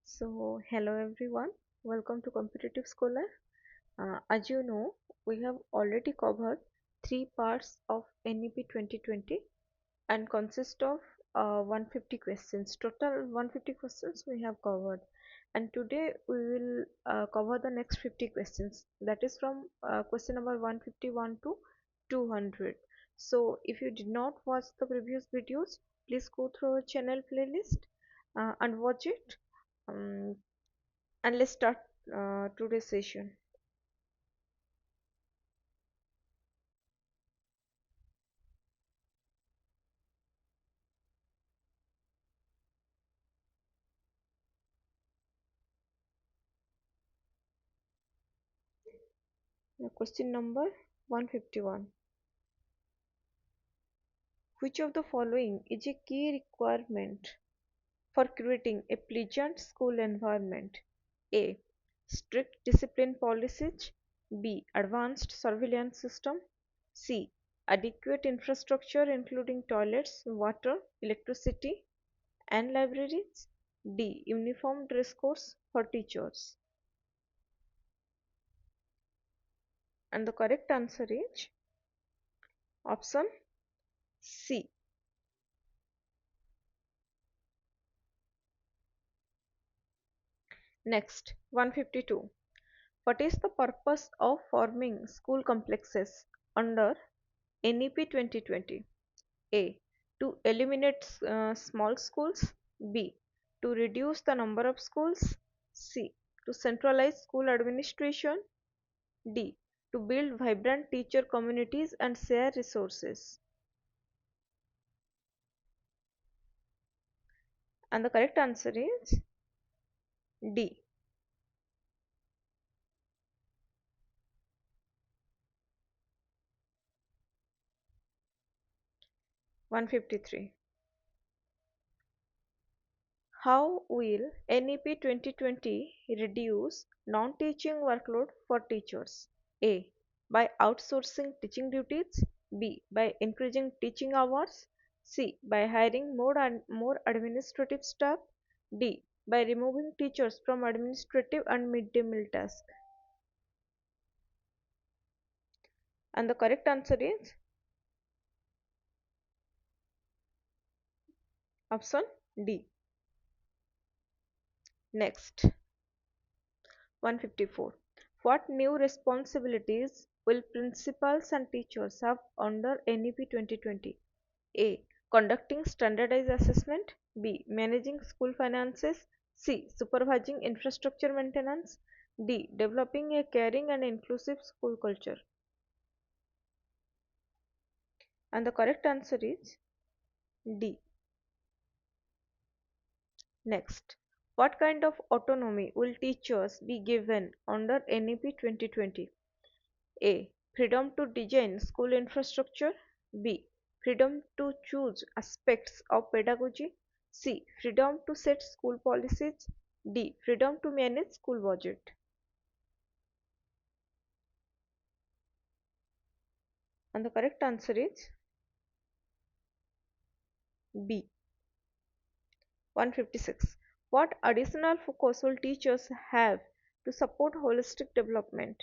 So, hello everyone, welcome to Competitive Scholar. As you know, we have already covered three parts of NEP 2020 and consist of 150 questions. Total 150 questions we have covered, and today we will cover the next 50 questions. That is from question number 151 to 200. So, if you did not watch the previous videos, please go through our channel playlist and watch it. Um, and let's start today's session. Question number 151. Which of the following is a key requirement for creating a pleasant school environment? A. Strict discipline policies. B. Advanced surveillance system. C. Adequate infrastructure including toilets, water, electricity, and libraries. D. Uniform dress codes for teachers. And the correct answer is option C. Next, 152. What is the purpose of forming school complexes under NEP 2020? A. To eliminate small schools. B. To reduce the number of schools. C. To centralize school administration. D. To build vibrant teacher communities and share resources. And the correct answer is D. 153. How will NEP 2020 reduce non-teaching workload for teachers? A. By outsourcing teaching duties. B. By increasing teaching hours. C. By hiring more administrative staff. D. By removing teachers from administrative and midday meal tasks. And the correct answer is option D. Next, 154. What new responsibilities will principals and teachers have under NEP 2020? A. Conducting standardized assessment. B. Managing school finances. C. Supervising infrastructure maintenance. D. Developing a caring and inclusive school culture. And the correct answer is D. Next, what kind of autonomy will teachers be given under NEP 2020? A. Freedom to design school infrastructure. B. Freedom to choose aspects of pedagogy. C. Freedom to set school policies. D. Freedom to manage school budget. And the correct answer is B. 156. What additional focus will teachers have to support holistic development?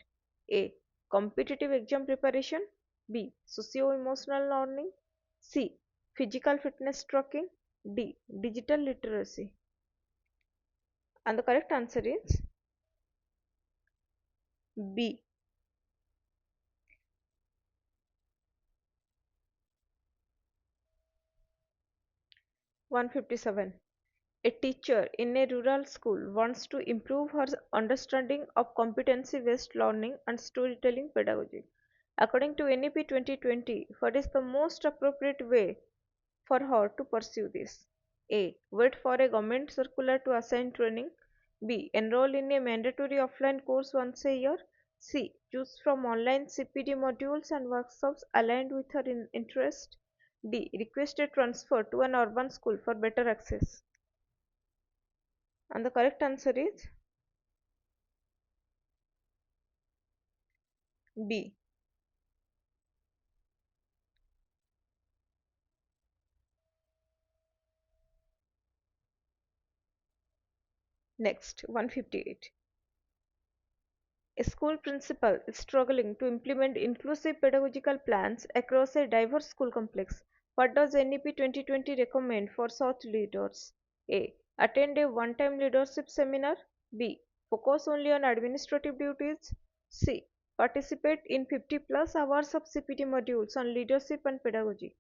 A. Competitive exam preparation. B. Socio-emotional learning. C. Physical fitness tracking. D. Digital literacy. And the correct answer is B. 157. A teacher in a rural school wants to improve her understanding of competency-based learning and storytelling pedagogy. According to NEP 2020, what is the most appropriate way for her to pursue this? A. Wait for a government circular to assign training. B. Enroll in a mandatory offline course once a year. C. Choose from online CPD modules and workshops aligned with her interest. D. Request a transfer to an urban school for better access. And the correct answer is B. Next, 158. A school principal is struggling to implement inclusive pedagogical plans across a diverse school complex. What does NEP 2020 recommend for such leaders? A. Attend a one-time leadership seminar. B. Focus only on administrative duties. C. Participate in 50 plus hours of CPT modules on leadership and pedagogy.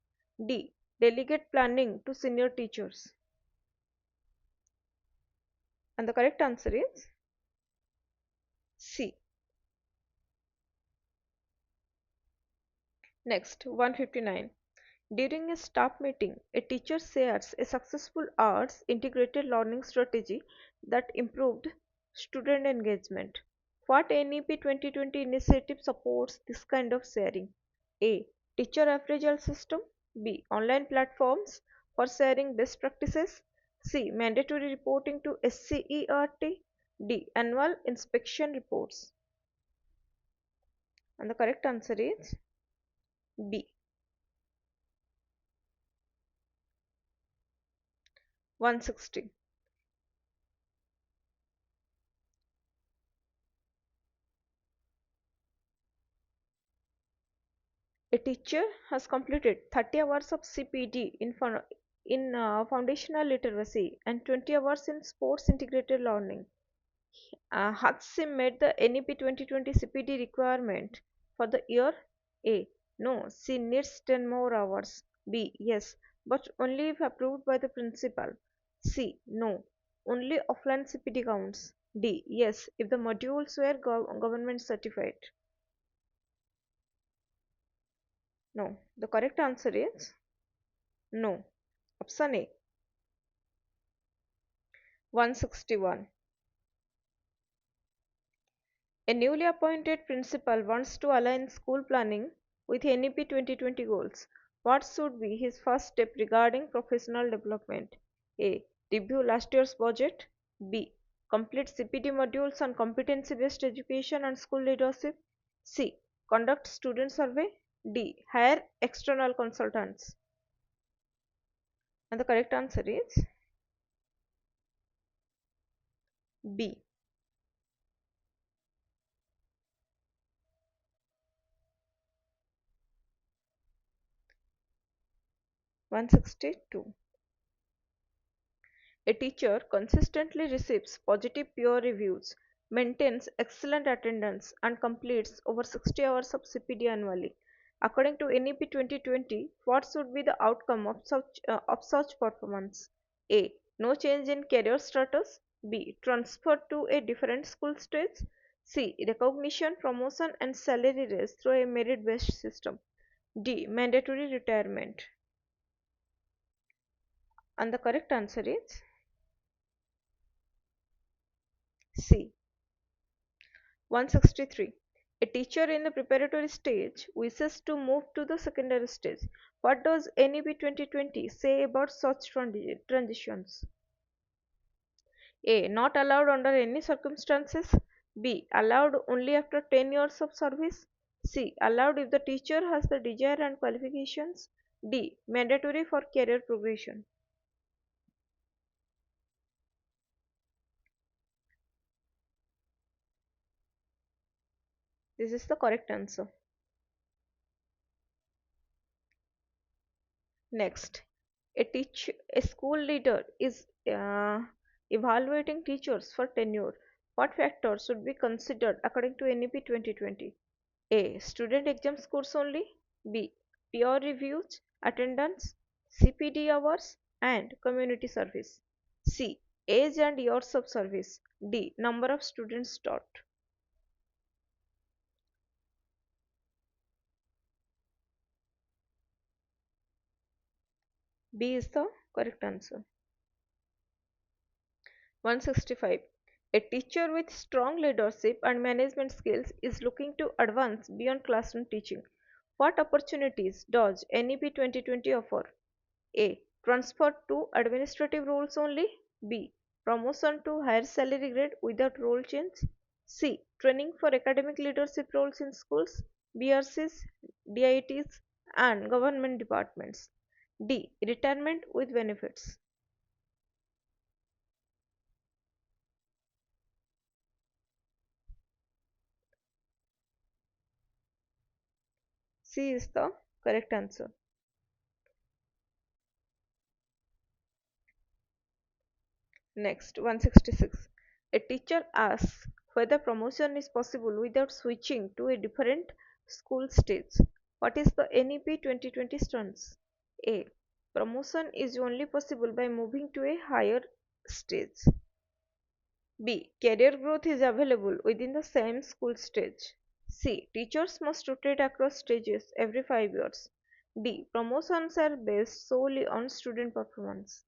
D. Delegate planning to senior teachers. And the correct answer is C. Next, 159. During a staff meeting, a teacher shares a successful arts integrated learning strategy that improved student engagement. What NEP 2020 initiative supports this kind of sharing? A. Teacher appraisal system. B. Online platforms for sharing best practices. C. Mandatory reporting to SCERT. D. Annual inspection reports. And the correct answer is B. 160. A teacher has completed 30 hours of CPD in foundational literacy and 20 hours in sports integrated learning. Hatsim met the NEP 2020 CPD requirement for the year. A. No, she needs 10 more hours. B. Yes, but only if approved by the principal. C. No, only offline CPD counts. D. Yes, if the modules were government certified. No, the correct answer is no. Option A. 161. A newly appointed principal wants to align school planning with NEP 2020 goals. What should be his first step regarding professional development? A. Review last year's budget. B. Complete CPD modules on competency based education and school leadership. C. Conduct student survey. D. Hire external consultants. And the correct answer is B. 162. A teacher consistently receives positive peer reviews, maintains excellent attendance, and completes over 60 hours of CPD annually. According to NEP 2020, what should be the outcome of such performance? A. No change in career status. B. Transfer to a different school stage. C. Recognition, promotion, and salary raise through a merit based system. D. Mandatory retirement. And the correct answer is C. 163. A teacher in the preparatory stage wishes to move to the secondary stage. What does NEP 2020 say about such transitions? A. Not allowed under any circumstances. B. Allowed only after 10 years of service. C. Allowed if the teacher has the desire and qualifications. D. Mandatory for career progression. This is the correct answer. Next, a school leader is evaluating teachers for tenure. What factors should be considered according to NEP 2020? A. Student exam scores only. B. Peer reviews, attendance, CPD hours, and community service. C. Age and years of service. D. Number of students taught. B is the correct answer. 165. A teacher with strong leadership and management skills is looking to advance beyond classroom teaching. What opportunities does NEP 2020 offer? A. Transfer to administrative roles only. B. Promotion to higher salary grade without role change. C. training for academic leadership roles in schools, BRCs, DITs, and government departments. D. Retirement with benefits. C is the correct answer. Next, 166. A teacher asks whether promotion is possible without switching to a different school stage. What is the NEP 2020 stance? A. Promotion is only possible by moving to a higher stage. B. Career growth is available within the same school stage. C. Teachers must rotate across stages every 5 years. D. Promotions are based solely on student performance.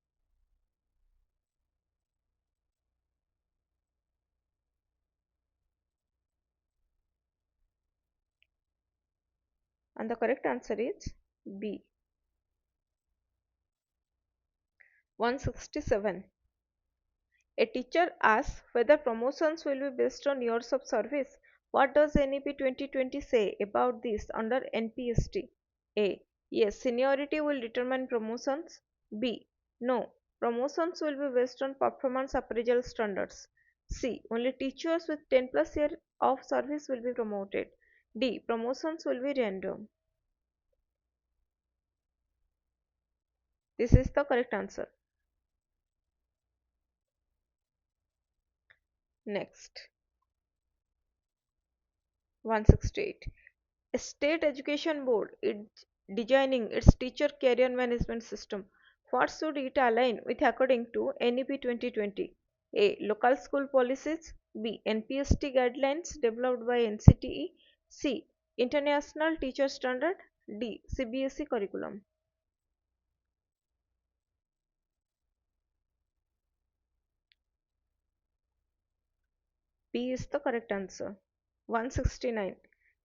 And the correct answer is B. 167. A teacher asks whether promotions will be based on years of service. What does NEP 2020 say about this under NPST? A. Yes, seniority will determine promotions. B. No, promotions will be based on performance appraisal standards. C. Only teachers with 10 plus years of service will be promoted. D. Promotions will be random. This is the correct answer. Next, 168. A state education board is designing its teacher career management system. What should it align with according to NEP 2020? A. Local school policies. B. NPST guidelines developed by NCTE. C. International teacher standard. D. CBSE curriculum. B is the correct answer. 169.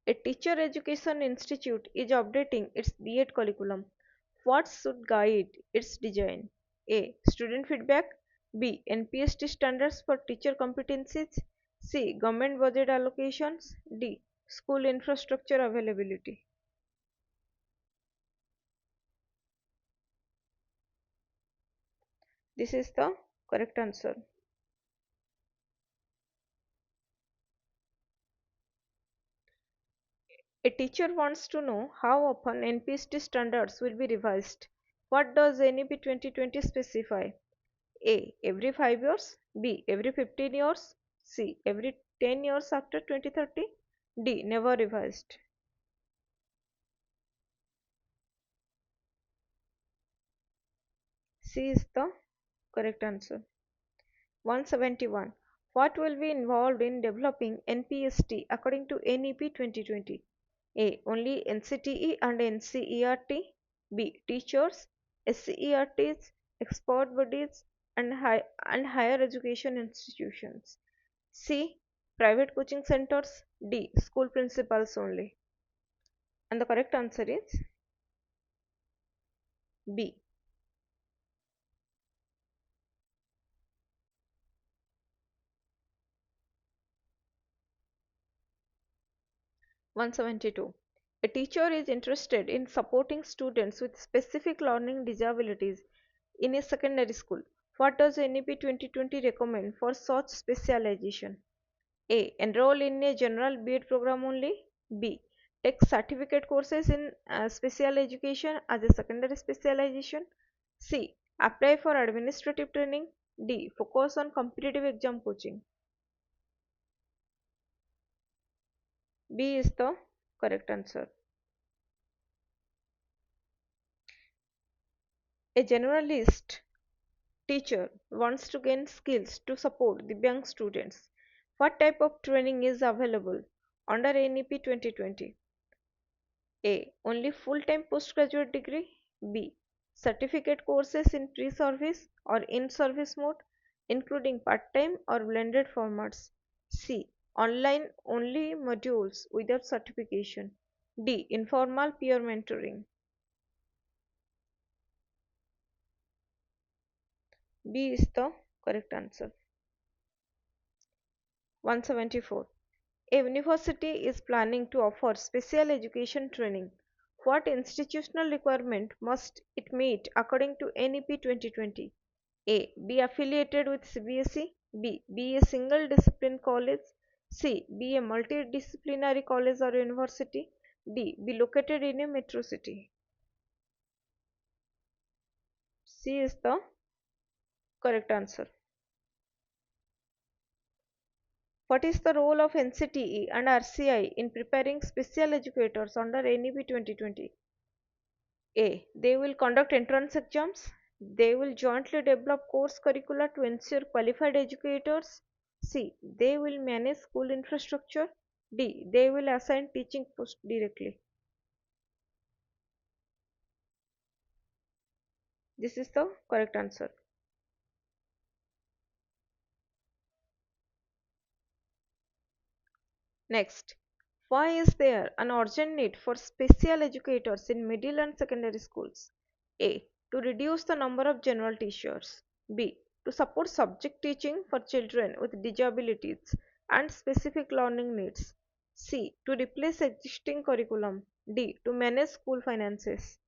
A teacher education institute is updating its B.Ed curriculum. What should guide its design? A. Student feedback. B. NPST standards for teacher competencies. C. Government budget allocations. D. School infrastructure availability. This is the correct answer. A teacher wants to know how often NPST standards will be revised. What does NEP 2020 specify? A. Every 5 years. B. Every 15 years. C. Every 10 years after 2030. D. Never revised. C is the correct answer. 171. What will be involved in developing NPST according to NEP 2020? A. Only NCTE and NCERT. B. Teachers, SCERTs, expert bodies, and higher education institutions. C. Private coaching centers. D. School principals only. And the correct answer is B. 172. A teacher is interested in supporting students with specific learning disabilities in a secondary school. What does NEP 2020 recommend for such specialization? A. Enroll in a general B.Ed program only. B. Take certificate courses in special education as a secondary specialization. C. Apply for administrative training. D. Focus on competitive exam coaching. B is the correct answer. A generalist teacher wants to gain skills to support the young students. What type of training is available under NEP 2020? A. Only full-time postgraduate degree. B. Certificate courses in pre-service or in-service mode, including part-time or blended formats. C. Online only modules without certification. D. Informal peer mentoring. B is the correct answer. 174. A university is planning to offer special education training. What institutional requirement must it meet according to NEP 2020? A. Be affiliated with CBSE. B. Be a single discipline college. C. Be a multidisciplinary college or university. D. Be located in a metro city. C is the correct answer. What is the role of NCTE and RCI in preparing special educators under NEP 2020? A. They will conduct entrance exams. They will jointly develop course curricula to ensure qualified educators. C. They will manage school infrastructure. D. They will assign teaching posts directly. This is the correct answer. Next, why is there an urgent need for special educators in middle and secondary schools? A. To reduce the number of general teachers. B. To support subject teaching for children with disabilities and specific learning needs. C. To replace existing curriculum. D. To manage school finances.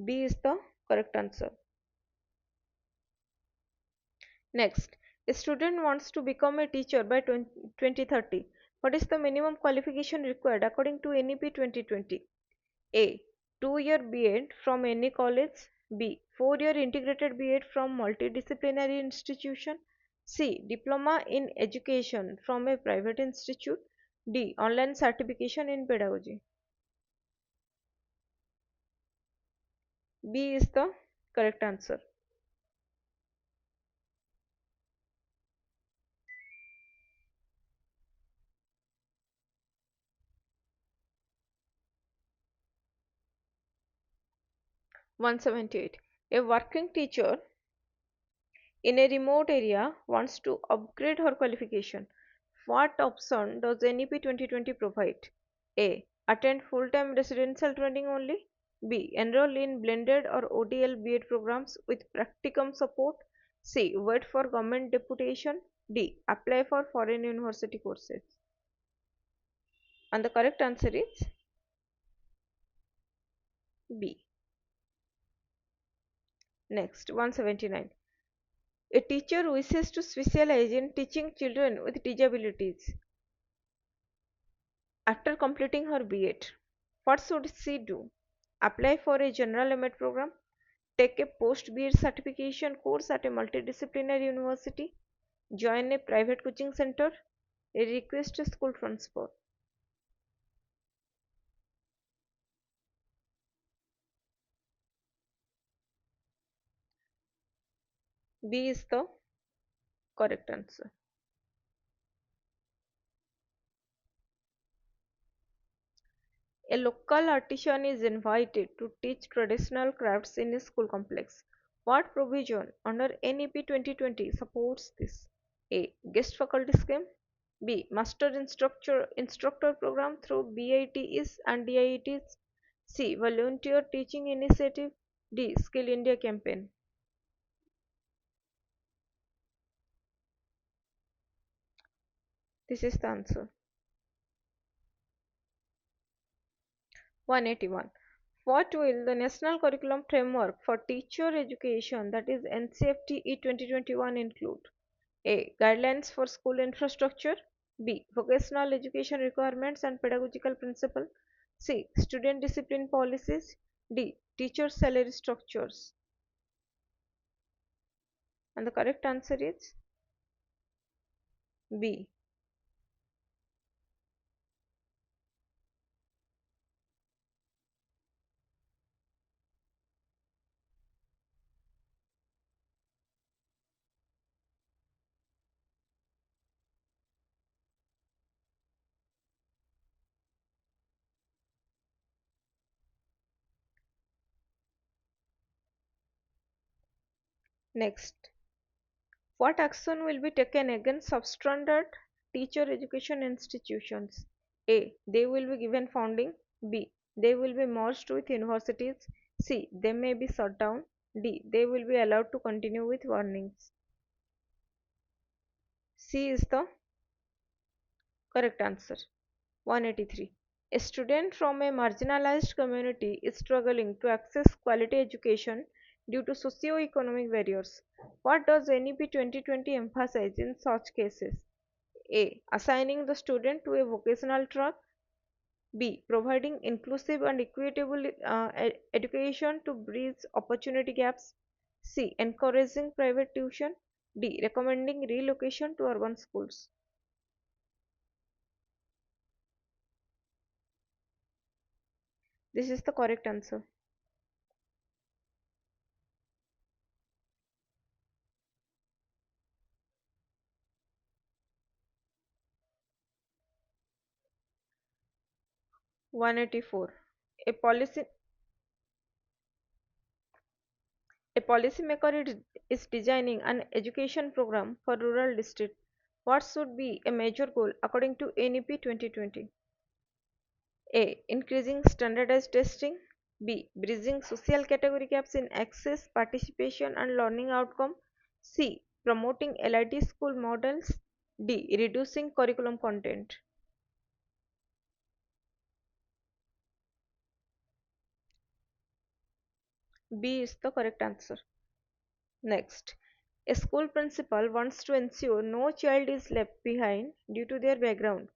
B is the correct answer. Next, a student wants to become a teacher by 2030. What is the minimum qualification required according to NEP 2020? A. 2-year B.Ed from any college. B. 4-year integrated B.Ed from multidisciplinary institution. C. Diploma in education from a private institute. D. Online certification in pedagogy. B is the correct answer. 178. A working teacher in a remote area wants to upgrade her qualification. What option does NEP 2020 provide? A. Attend full-time residential training only. B. Enroll in blended or ODL B.Ed programs with practicum support. C. Wait for government deputation. D. Apply for foreign university courses. And the correct answer is B. Next, 179. A teacher wishes to specialize in teaching children with disabilities. After completing her B.Ed, what should she do? Apply for a general M.Ed program, take a post B.Ed certification course at a multidisciplinary university, join a private coaching center, request a school transfer. B is the correct answer. A local artisan is invited to teach traditional crafts in a school complex. What provision under NEP 2020 supports this? A. Guest faculty scheme. B. Master instructor program through BITs and DIETs. C. Volunteer teaching initiative. D. Skill India campaign. This is the answer. 181. What will the National Curriculum Framework for Teacher Education, that is NCFTE 2021, include? A. Guidelines for school infrastructure. B. Vocational education requirements and pedagogical principle. C. Student discipline policies. D. Teacher salary structures. And the correct answer is B. Next, what action will be taken against substandard teacher education institutions? A. They will be given funding. B. They will be merged with universities. C. They may be shut down. D. They will be allowed to continue with warnings. C is the correct answer. 183. A student from a marginalized community is struggling to access quality education due to socio-economic barriers. What does NEP 2020 emphasize in such cases? A. Assigning the student to a vocational track. B. Providing inclusive and equitable education to bridge opportunity gaps. C. Encouraging private tuition. D. Recommending relocation to urban schools. This is the correct answer. 184. A policy A policymaker is designing an education program for rural districts. What should be a major goal according to NEP 2020? A. Increasing standardized testing. B. Bridging social category gaps in access, participation, and learning outcome. C. Promoting LIT school models. D. Reducing curriculum content. B is the correct answer. Next, a school principal wants to ensure no child is left behind due to their background.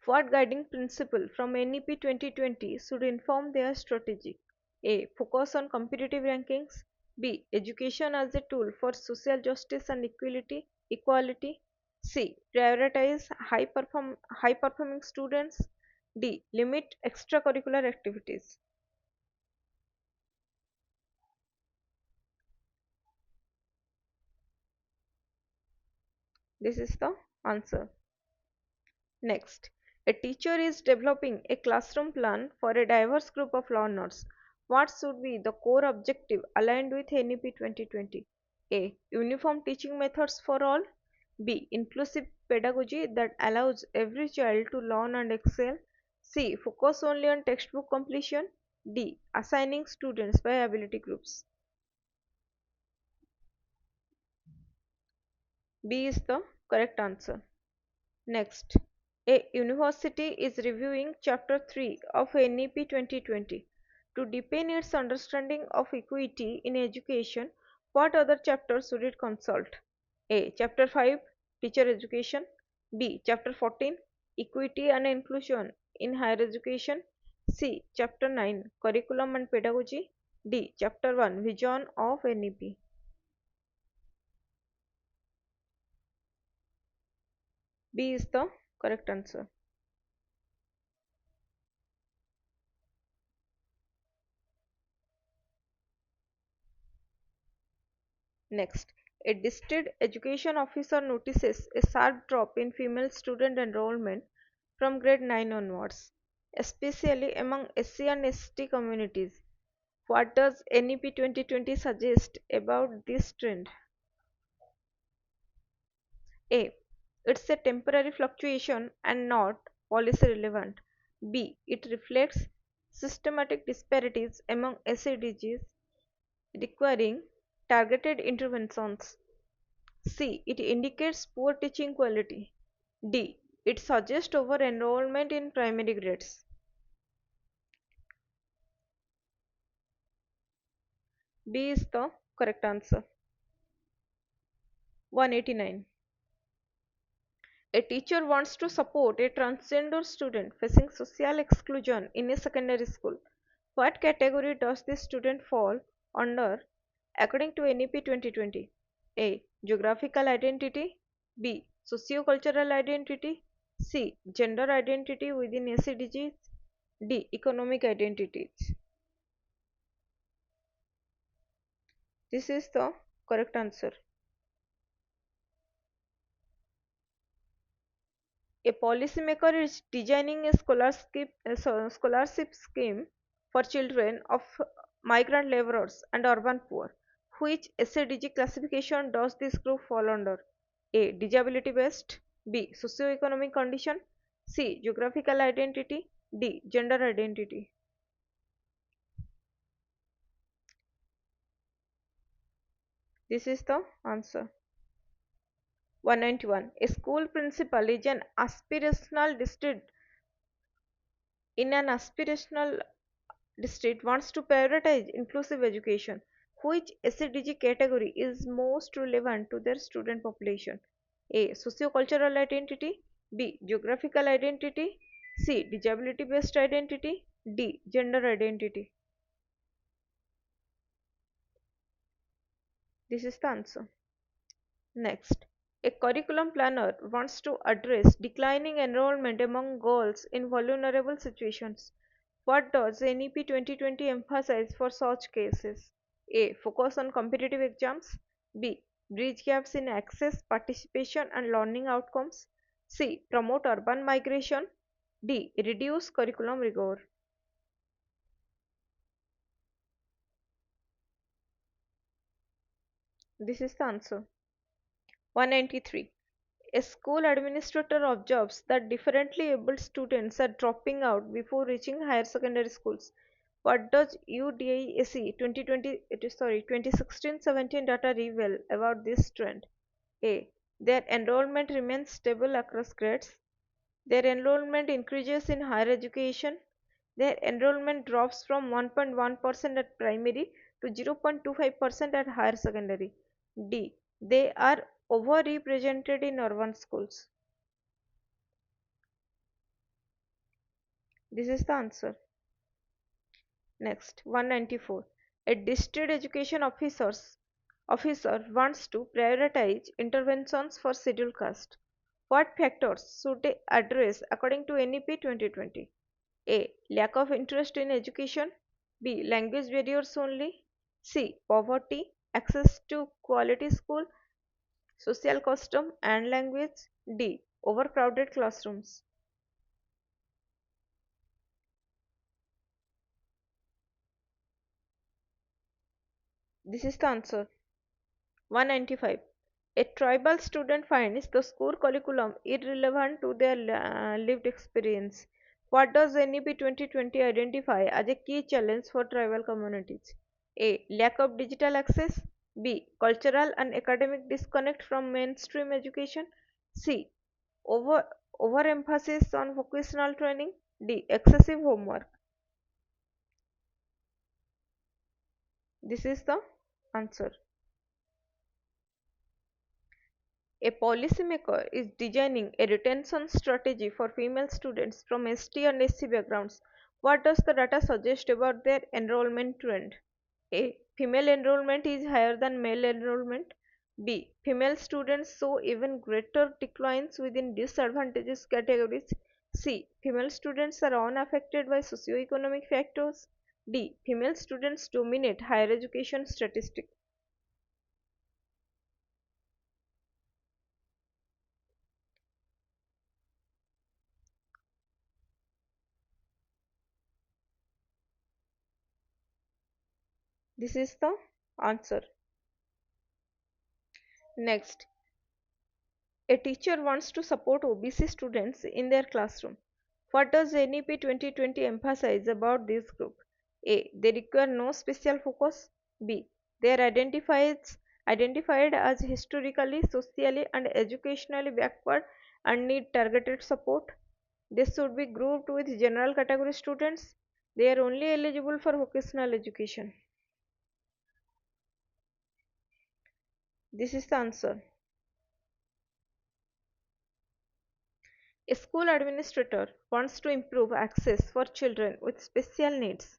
What guiding principle from NEP 2020 should inform their strategy? A. Focus on competitive rankings. B. Education as a tool for social justice and equality. C. Prioritize high performing students. D. Limit extracurricular activities. This is the answer. Next, a teacher is developing a classroom plan for a diverse group of learners. What should be the core objective aligned with NEP 2020? A. Uniform teaching methods for all. B. Inclusive pedagogy that allows every child to learn and excel. C. Focus only on textbook completion. D. Assigning students by ability groups. B is the correct answer. Next, a university is reviewing Chapter 3 of NEP 2020 to deepen its understanding of equity in education. What other chapters should it consult? A. Chapter 5 Teacher Education. B. Chapter 14 Equity and Inclusion in Higher Education. C. Chapter 9 Curriculum and Pedagogy. D. Chapter 1 Vision of NEP. B is the correct answer. Next, a district education officer notices a sharp drop in female student enrollment from grade 9 onwards, especially among SC and ST communities. What does NEP 2020 suggest about this trend? A. It's a temporary fluctuation and not policy relevant. B. It reflects systematic disparities among SADGs requiring targeted interventions. C. It indicates poor teaching quality. D. It suggests over enrollment in primary grades. B is the correct answer. 189. A teacher wants to support a transgender student facing social exclusion in a secondary school. What category does this student fall under according to NEP 2020? A. Geographical identity. B. Sociocultural identity. C. Gender identity within ACDGs. D. Economic identities. This is the correct answer. A policymaker is designing a scholarship scheme for children of migrant laborers and urban poor. Which SADG classification does this group fall under? A. Disability based. B. Socioeconomic condition. C. Geographical identity. D. Gender identity. This is the answer. 191. A school principal is an aspirational district in an aspirational district wants to prioritize inclusive education. Which SCDG category is most relevant to their student population? A. Sociocultural identity. B. Geographical identity. C. Disability based identity. D. Gender identity. This is the answer. Next, a curriculum planner wants to address declining enrollment among girls in vulnerable situations. What does NEP 2020 emphasize for such cases? A. Focus on competitive exams. B. Bridge gaps in access, participation, and learning outcomes. C. Promote urban migration. D. Reduce curriculum rigor. This is the answer. 193. A school administrator observes that differently abled students are dropping out before reaching higher secondary schools. What does UDISE 2016-17 data reveal about this trend? A. Their enrollment remains stable across grades. Their enrollment increases in higher education. Their enrollment drops from 1.1% at primary to 0.25% at higher secondary. D. They are overrepresented in urban schools. This is the answer. Next, 194. A district education officer wants to prioritize interventions for scheduled caste. What factors should they address according to NEP 2020? A. Lack of interest in education. B. Language barriers only. C. Poverty, access to quality school, social custom and language. D. Overcrowded classrooms. This is the answer. 195. A tribal student finds the school curriculum irrelevant to their lived experience. What does NEP 2020 identify as a key challenge for tribal communities? A. Lack of digital access. B. Cultural and academic disconnect from mainstream education. C. Over overemphasis on vocational training. D. Excessive homework. This is the answer. A policymaker is designing a retention strategy for female students from ST and SC backgrounds. What does the data suggest about their enrollment trend? A. Female enrollment is higher than male enrollment. B. Female students show even greater declines within disadvantaged categories. C. Female students are unaffected by socioeconomic factors. D. Female students dominate higher education statistics. This is the answer. Next, a teacher wants to support OBC students in their classroom. What does NEP 2020 emphasize about this group? A. They require no special focus. B. They are identified as historically, socially, and educationally backward and need targeted support. They should be grouped with general category students. They are only eligible for vocational education. This is the answer. A school administrator wants to improve access for children with special needs.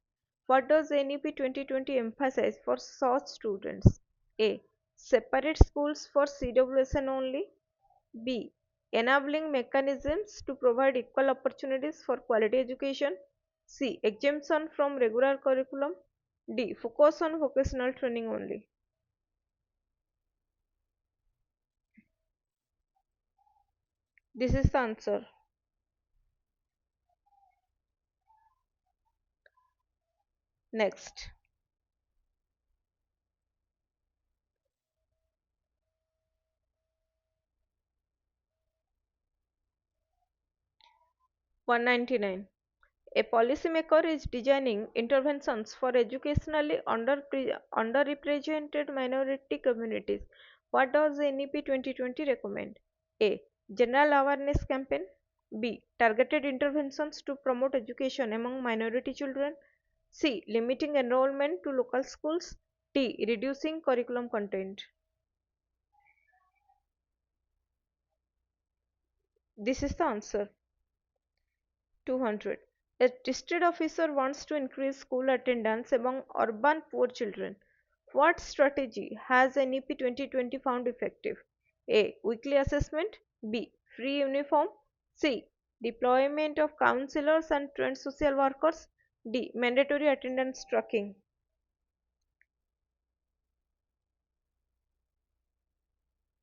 What does NEP 2020 emphasize for such students? A. Separate schools for CWSN only. B. Enabling mechanisms to provide equal opportunities for quality education. C. Exemption from regular curriculum. D. Focus on vocational training only. This is the answer. Next, 199. A policymaker is designing interventions for educationally underrepresented minority communities. What does NEP 2020 recommend? A. General awareness campaign. B. Targeted interventions to promote education among minority children. C. Limiting enrollment to local schools. D. Reducing curriculum content. This is the answer. 200. A district officer wants to increase school attendance among urban poor children. What strategy has NEP 2020 found effective? A. Weekly assessment. B. Free uniform. C. Deployment of counselors and trained social workers. D. Mandatory attendance tracking.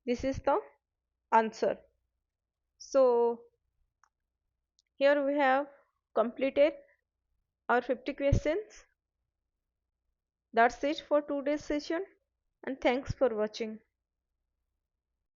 This is the answer. So, here we have completed our 50 questions. That's it for today's session, and thanks for watching.